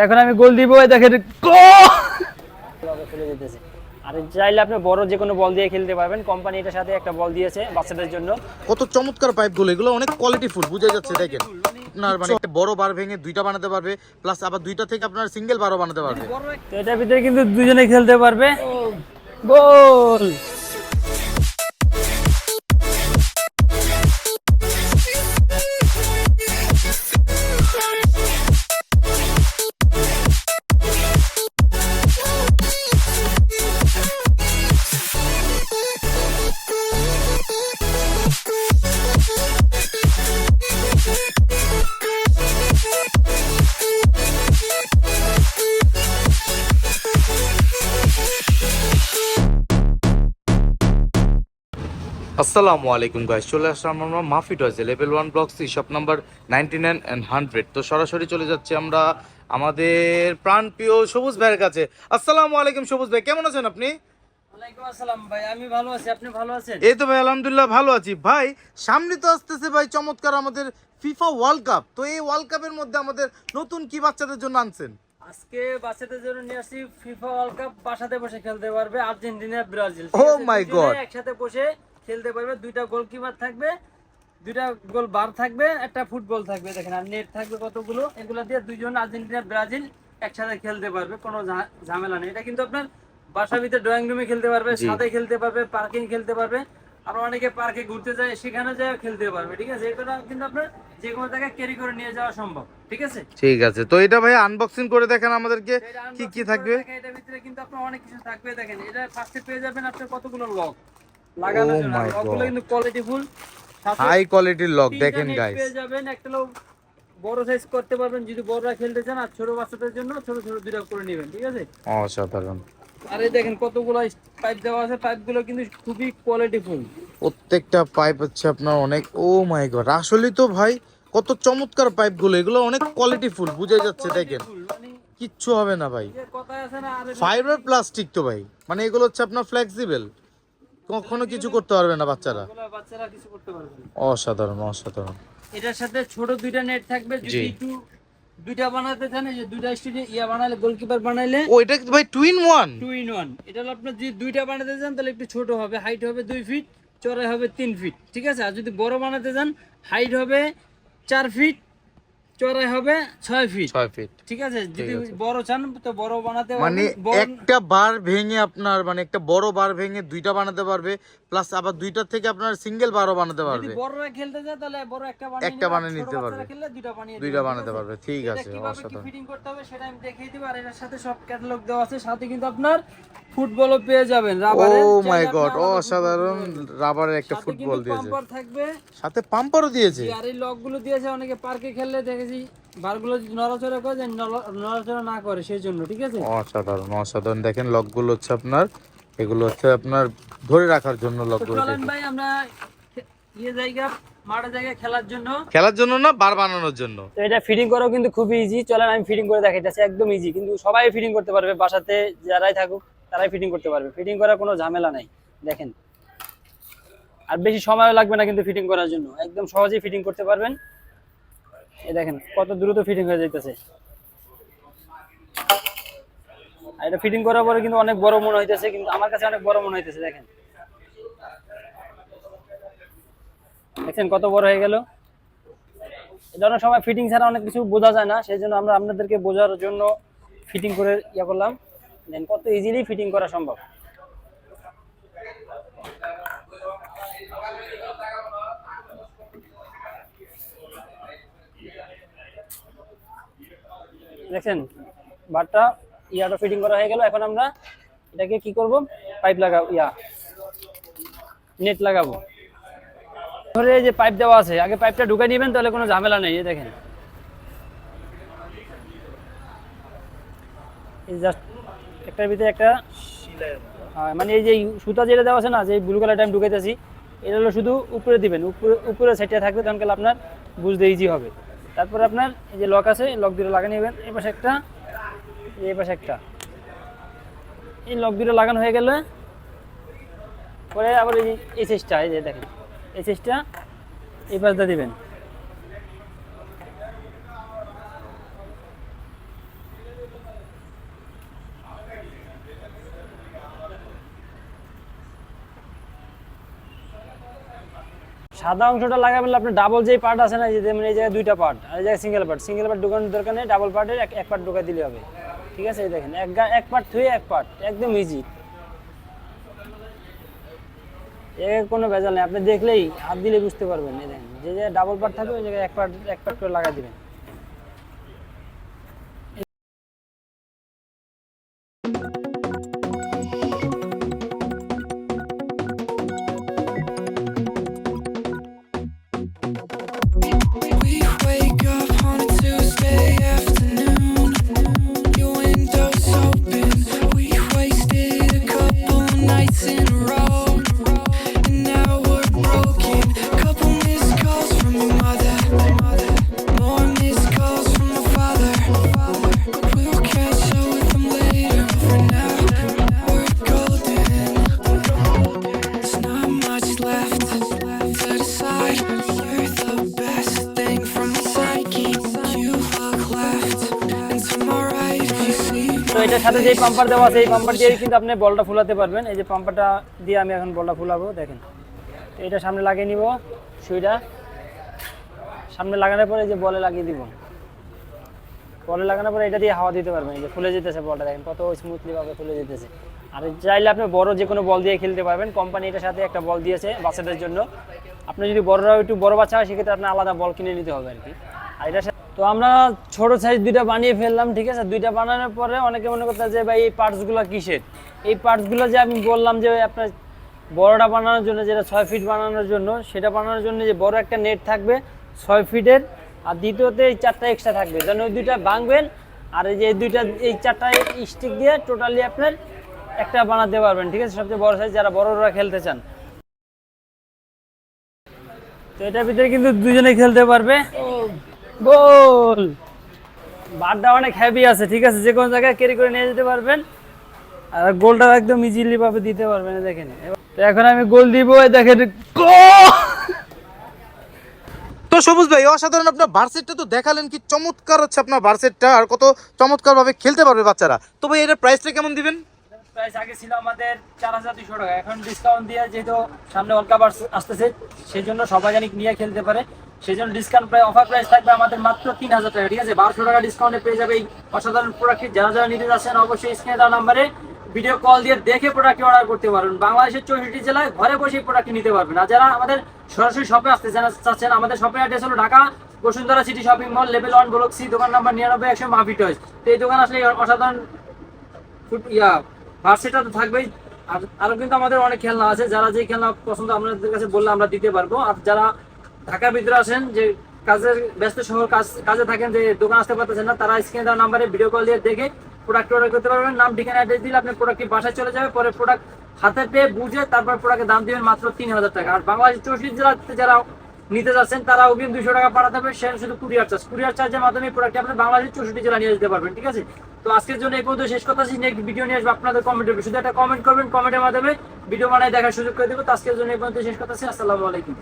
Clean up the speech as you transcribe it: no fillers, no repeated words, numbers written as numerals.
এখন আমি গোল দিব, দেখেন চলে যেতেছে। আর চাইলে আপনি বড় যে কোনো বল দিয়ে খেলতে পারবেন। কোম্পানি এটার সাথে একটা বল দিয়েছে বাচ্চাদের জন্য। কত চমৎকার পাইপগুলো, এগুলো অনেক কোয়ালিটি ফুল, বুঝে যাচ্ছে। দেখেন আপনার মানে একটা বড় বার ভেঙে দুইটা বানাতে পারবে, প্লাস আবার দুইটা থেকে আপনার সিঙ্গেল বারও বানাতে পারবে। তো এটার ভিতরে কিন্তু দুজনে খেলতে পারবে। গোল। আসসালামু আলাইকুম গাইস, চলে আসলাম আমরা মাফি টয়েসে level 1 block C shop number 99 and 100। তো সরাসরি চলে যাচ্ছি আমরা আমাদের প্রাণপ্রিয় সবুজ ভাইয়ের কাছে। আসসালামু আলাইকুম সবুজ ভাই, কেমন আছেন আপনি? ওয়ালাইকুম আসসালাম ভাই, আমি ভালো আছি, আপনি ভালো আছেন? এই তো ভাই আলহামদুলিল্লাহ ভালো আছি। ভাই সামনে তো আসতেছে ভাই চমৎকার আমাদের ফিফা ওয়ার্ল্ড কাপ। তো এই ওয়ার্ল্ড কাপের মধ্যে আমাদের নতুন কি বাচ্চাদের জন্য আনছেন? আজকে বাচ্চাদের জন্য নিয়ে আসছি ফিফা ওয়ার্ল্ড কাপ। বাসাতে বসে খেলতে পারবে আর্জেন্টিনা ব্রাজিল। ও মাই গড, একসাথে বসে খেলতে পারবে। দুইটা গোলকিপার থাকবে, দুইটা গোল বার থাকবে, একটা ফুটবল থাকবে। দেখেন আর নেট থাকবে কতগুলো। এগুলো দিয়ে দুইজন আর্জেন্টিনা ব্রাজিল একসাথে খেলতে পারবে, কোনো ঝামেলা নেই। এটা কিন্তু আপনার বাসার ভিতরে ড্রয়িং রুমে খেলতে পারবে, ছাদে খেলতে পারবে, পার্কিং খেলতে পারবে। আর অনেকে পার্কে ঘুরতে যায়, সেখানে যায় খেলতে পারবে। ঠিক আছে, এটা কিন্তু আপনার যে কোনো জায়গায় ক্যারি করে নিয়ে যাওয়া সম্ভব। ঠিক আছে, ঠিক আছে। তো এটা ভাই আনবক্সিং করে দেখেন আমাদেরকে কি কি থাকবে। এটার ভিতরে কিন্তু আপনার অনেক কিছু থাকবে। দেখেন এটা ফার্স্টে পেয়ে যাবেন আপনার কতগুলো লক লাগানোর Oh জন্য। my লকগুলো God. কিন্তু কোয়ালিটি ফুল, হাই কোয়ালিটির লক দেখেন গাইস। পেয়ে যাবেন। একটা লোক বড় সাইজ করতে পারবেন যদি বড়রা খেলতে চান, আর ছোট বাচ্চাদের জন্য ছোট ছোট দুইটা করে নেবেন। ঠিক আছে, অসাধারণ। আর এই দেখেন কতগুলো পাইপ দেওয়া আছে। পাইপগুলো কিন্তু খুবই কোয়ালিটি ফুল। প্রত্যেকটা পাইপ হচ্ছে আপনার অনেক, ও মাই গড, আসলে তো ভাই কত চমৎকার পাইপগুলো, এগুলো অনেক কোয়ালিটি ফুল, বুঝে যাচ্ছে। দেখেন কিচ্ছু হবে না ভাই, কথায় আছে না, ফাইবার প্লাস্টিক তো ভাই, মানে এগুলো হচ্ছে আপনার ফ্লেক্সিবল, কখনো কিছু করতে পারবে না বাচ্চারা। বাচ্চারা কিছু করতে পারবে না। অসাধারণ অসাধারণ। এটার সাথে ছোট দুইটা নেট থাকবে। যদি একটু দুইটা বানাতে চান, এই যে দুইটা স্টুডিও ইয়া বানালে, গোলকিপার বানাইলে। ও এটা ভাই টু ইন ওয়ান। এটা হলো আপনার যদি দুইটা বানাতে চান তাহলে একটু ছোট হবে, হাইট হবে 2 ফিট, চড়াই হবে 3 ফিট। ঠিক আছে, আর যদি বড় বানাতে চান হাইট হবে 4 ফিট, চড়াই হবে 6 ফিট। 6 ফিট। ঠিক আছে, যদি বড় চান তো বড় বানাতে মানে একটা বার ভেঙে আপনার মানে একটা বড় বার ভেঙে দুইটা বানাতে পারবে, প্লাস আবার দুইটা থেকে আপনার সিঙ্গেল বারও বানাতে পারবে। যদি বড়রা খেলতে যায় তাহলে বড় একটা বানিয়ে নিতে পারবে, খেললে দুইটা বানাতে পারবে। ঠিক আছে, কিভাবে কি অসাধারণ। ফিটিং করতে হবে সেটা আমি দেখিয়ে দিব। আর এর সাথে সব ক্যাটালগ দেওয়া আছে। সাথে কিন্তু আপনার ফুটবলও পেয়ে যাবেন রাবারের। ও মাই গড, অসাধারণ। রাবারের একটা ফুটবল দিয়েছে, পাম্পার থাকবে, সাথে পাম্পারও দিয়েছে। আর এই লকগুলো দিয়েছে। অনেকে পার্কে খেললে দেখেছি বারগুলো নড়াচড়া করে, যে নড়াচড়া না করে সেই জন্য। ঠিক আছে, অসাধারণ অসাধারণ। দেখেন লকগুলো হচ্ছে আপনার, এগুলো হচ্ছে আপনার ধরে রাখার জন্য লকগুলো। চলেন ভাই আমরা মাঠে জায়গায় খেলার জন্য না, বার বানানোর জন্য। তো এটা ফিটিং করাও কিন্তু খুবই ইজি। চলেন আমি ফিটিং করে দেখাইতেছি, একদম ইজি। কিন্তু সবাই ফিটিং করতে পারবে, বাসাতে যারাই থাকুক তারাই ফিটিং করতে পারবে। ফিটিং করার কোনো ঝামেলা নাই। দেখেন আর বেশি সময় লাগবে না কিন্তু ফিটিং করার জন্য, একদম সহজেই ফিটিং করতে পারবেন। এই দেখেন কত দ্রুত ফিটিং হয়ে যাইতেছে। আর এটা ফিটিং করার পরে কিন্তু অনেক বড় মনে হইতেছে, কিন্তু আমার কাছে অনেক বড় মনে হইতেছে। দেখেন দেখেন কত বড় হয়ে গেল। এটা অনেক সময় ফিটিং ছাড়া অনেক কিছু বোঝা যায় না, সেই জন্য আমরা আপনাদেরকে বোঝার জন্য ফিটিং করে ইয়া করলাম। দেন কত ইজিলি ফিটিং করা সম্ভব। দেখছেন বারটা ইয়াটা ফিটিং করা হয়ে গেল। এখন আমরা এটাকে কি করব, পাইপ লাগাবো, নেট লাগাবো। ধরে এই যে পাইপ দেওয়া আছে, আগে পাইপটা ঢুকে নেবেন, তাহলে কোনো ঝামেলা নেই। এই দেখেন এই জাস্ট একটার ভিতরে একটা, মানে এই যে সুতা যেটা দেওয়া আছে না, যে ব্লু কালারটা আমি ঢুকাইতেছি, এটা হলো শুধু উপরে দিবেন, উপরে সাইডে থাকবে, তখন কালে আপনার বুঝতে ইজি হবে। তারপর আপনার এই যে লক আছে, লক দুটো লাগিয়ে নেবেন। এই পাশে একটা, এই পাশে একটা। এই লক দুটো লাগানো হয়ে গেলে পরে আবার এই চেষ্টা, এই যে দেখেন এই চেষ্টা এই পাশটা দিবেন। সাদা অংশটা লাগাবেন আপনি ডাবল যেই পার্ট আছে না, যেমন এই জায়গায় দুইটা পার্ট আর এই জায়গায় সিঙ্গেল পার্ট ঢোকানোর দরকার নেই, ডাবল পার্টের এক পার্ট ঢোকা দিলে হবে। ঠিক আছে, এই দেখেন এক পার্ট থুয়ে এক পার্ট, একদম ইজি, এর কোনো ভেজাল নেই। আপনি দেখলেই হাত দিলে বুঝতে পারবেন। এই দেখেন যে জায়গায় ডাবল পার্ট থাকবে ওই জায়গায় এক পার্ট করে লাগা দিবেন। We wake up on a Tuesday afternoon. Your window's open. We wasted a couple nights in a row, and now we're broken. Couple missed calls from your mother, more missed calls from my father. We'll catch up with them later. For now, we're golden. There's not much left to decide. You're the best thing from my psyche. You look left and to my right. You see তো এটার সাথে যে pumper দেওয়া আছে এই pumper দিয়ে কিন্তু আপনি বলটা ফুলাতে পারবেন। এই যে পাম্পারটা দিয়ে আমি এখন বলটা ফুলাবো, দেখেন এটা সামনে লাগিয়ে নিব, সুইটা সামনে লাগানোর পরে এই যে বলে লাগিয়ে দিব, বলে লাগানোর পরে এটা দিয়ে হাওয়া দিতে পারবেন। এই যে ফুলে যেতেছে বলটা, দেখেন কত স্মুথলি ভাবে ফুলে যেতেছে। আর চাইলে আপনি বড় যে কোনো বল দিয়ে খেলতে পারবেন। কোম্পানি এটার সাথে একটা বল দিয়েছে বাচ্চাদের জন্য। আপনি যদি বড়রাও একটু বড় বাচ্চা হয় সেক্ষেত্রে আপনার আলাদা বল কিনে নিতে হবে আর কি। আর এটা তো আমরা ছোট সাইজ দুইটা বানিয়ে ফেললাম। ঠিক আছে, দুইটা বানানোর পরে অনেকে মনে করতে যে ভাই এই পার্টসগুলো কিসের, এই পার্টসগুলো যে আমি বললাম যে আপনার বড়টা বানানোর জন্য, যেটা 6 ফিট বানানোর জন্য, সেটা বানানোর জন্য যে বড় একটা নেট থাকবে 6 ফিটের, আর দ্বিতীয়তে এই 4টা এক্সট্রা থাকবে, যেন ওই দুইটা ভাঙবেন। আর এই যে এই 4টা স্টিক দিয়ে টোটালি আপনার একটা বানাতে পারবেন। ঠিক আছে, সবচেয়ে বড় সাইজ যারা বড়রা খেলতে চান। তো এটার ভিতরে কিন্তু দুজনে খেলতে পারবে। গোল, বারটা অনেক হেভি আছে। ঠিক আছে, যে কোনো জায়গায় ক্যারি করে নিয়ে যেতে পারবেন, আর গোলটাও একদম ইজিলি ভাবে দিতে পারবেন। দেখেন তো এখন আমি গোল দিব, দেখেন গোল। তো সবুজ ভাই অসাধারণ, আপনার ভার্সেটটা তো দেখালেন, কি চমৎকার হচ্ছে আপনার ভার্সেটটা, আর কত চমৎকার ভাবে খেলতে পারবে বাচ্চারা। তো ভাই এটার প্রাইসটা কেমন দিবেন? প্রাইস আগে ছিল আমাদের 4200 টাকা, এখন ডিসকাউন্ট দিয়ে যেহেতু সামনে ওয়ার্ল্ড কাপ আসতেছে সেই জন্য সবাই জানি নিয়ে খেলতে পারে, সেই জন্য ডিসকাউন্ট অফার প্রাইস থাকবে আমাদের মাত্র 3000 টাকা। ঠিক আছে, 1200 টাকা ডিসকাউন্টে পেয়ে যাবে এই অসাধারণ প্রোডাক্টটি। যারা যারা নিতে যাচ্ছেন অবশ্যই স্ক্রিনে দেওয়া নাম্বারে ভিডিও কল দিয়ে দেখে প্রোডাক্টটি অর্ডার করতে পারবেন। বাংলাদেশের 64 জেলায় ঘরে বসে প্রোডাক্টটি নিতে পারবেন। আর যারা আমাদের সরাসরি শপে আসতে চাচ্ছেন, আমাদের শপের অ্যাড্রেস হলো Dhaka Bashundhara city shopping mall, level 1 block C, দোকান নাম্বার 99 মাফি টয়স। তো এই দোকান আসলে অসাধারণ ভার্সেটটা তো থাকবেই, আর আরো কিন্তু আমাদের অনেক খেলনা আছে। যারা যে খেলনা পছন্দ আপনাদের কাছে বললে আমরা দিতে পারবো। আর যারা ঢাকার ভিতরে আসেন, যে কাজের ব্যস্ত শহর কাজে থাকেন, যে দোকান আসতে পারতেছেন না, তারা স্ক্রিনে দেওয়া নাম্বারে ভিডিও কল দিয়ে দেখে প্রোডাক্ট অর্ডার করতে পারবেন। নাম ঠিকানা অ্যাড্রেস দিলে আপনার প্রোডাক্টটি বাসায় চলে যাবে, পরে প্রোডাক্ট হাতে পেয়ে বুঝে তারপর প্রোডাক্টের দাম দিবেন মাত্র 3000 টাকা। আর বাংলাদেশের 64 জেলাতে যারা নিতে যাচ্ছেন তারা অগ্রিম 200 টাকা পাঠাতে হবে, সে শুধু কুরিয়ার চার্জের মাধ্যমে প্রোডাক্টটি আপনি বাংলাদেশের 64 জেলা নিয়ে যেতে পারবেন। ঠিক আছে, তো আজকের জন্য এই পর্যন্ত শেষ কথা। নেক্সট ভিডিও নিয়ে আসবো আপনাদের কমেন্টের, শুধু একটা কমেন্ট করবেন, কমেন্টের মাধ্যমে ভিডিও বানায় দেখার সুযোগ করে দেবো। তো আজকের জন্য এই পর্যন্ত শেষ কথা। আসসালামু আলাইকুম।